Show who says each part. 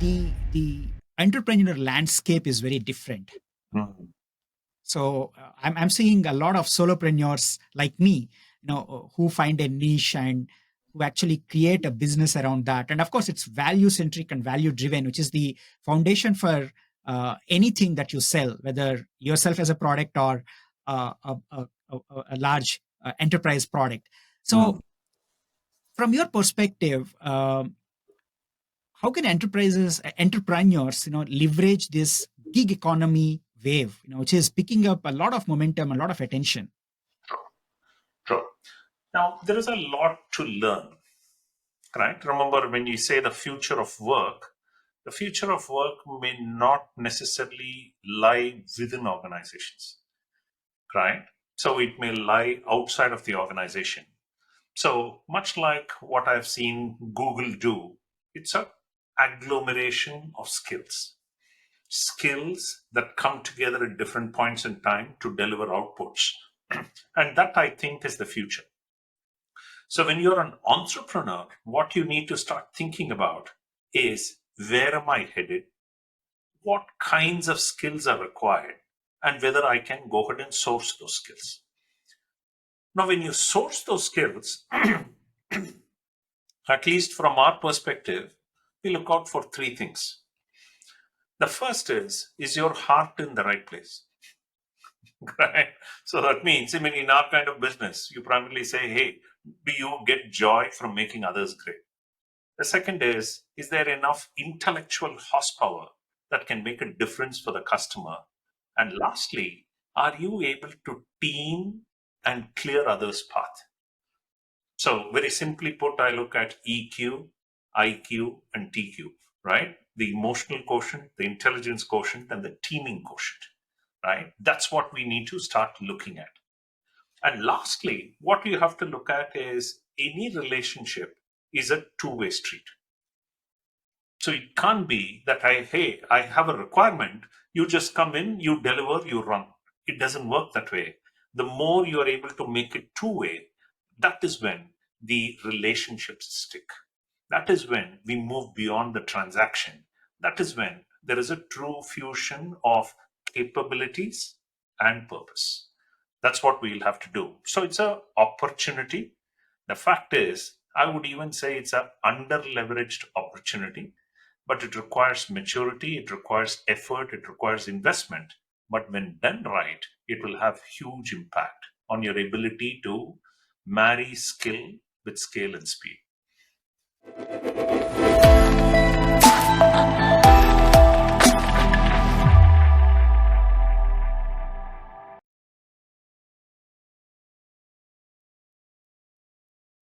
Speaker 1: the entrepreneurial landscape is very different.
Speaker 2: Mhm.
Speaker 1: So I'm seeing a lot of solopreneurs like me, who find a niche and who actually create a business around that. And of course, it's value centric and value driven, which is the foundation for anything that you sell, whether yourself as a product or a large enterprise product.
Speaker 2: Mhm.
Speaker 1: So, from your perspective, how can entrepreneurs, leverage this gig economy wave, which is picking up a lot of momentum, a lot of attention?
Speaker 2: True. Now, there is a lot to learn, right? Remember, when you say the future of work may not necessarily lie within organizations, right? So it may lie outside of the organization. So much like what I've seen Google do, it's a agglomeration of skills that come together at different points in time to deliver outputs. And that, I think, is the future. So when you're an entrepreneur, what you need to start thinking about is, where am I headed? What kinds of skills are required? And whether I can go ahead and source those skills. Now, when you source those skills, at least from our perspective, we look out for three things. The first is your heart in the right place? Right? So that means, I mean, in our kind of business, you primarily say, hey, do you get joy from making others great? The second is there enough intellectual horsepower that can make a difference for the customer? And lastly, are you able to team and clear others' path? So, very simply put, I look at EQ, IQ, and TQ, right? The emotional quotient, the intelligence quotient, and the teaming quotient, right? That's what we need to start looking at. And lastly, what you have to look at is, any relationship is a two-way street. So it can't be that hey, I have a requirement, you just come in, you deliver, you run. It doesn't work that way. The more you are able to make it two-way, that is when the relationships stick. That is when we move beyond the transaction. That is when there is a true fusion of capabilities and purpose. That's what we'll have to do. So it's an opportunity. The fact is, I would even say it's an under leveraged opportunity, but it requires maturity, it requires effort, it requires investment. But when done right, it will have huge impact on your ability to marry skill with scale and speed.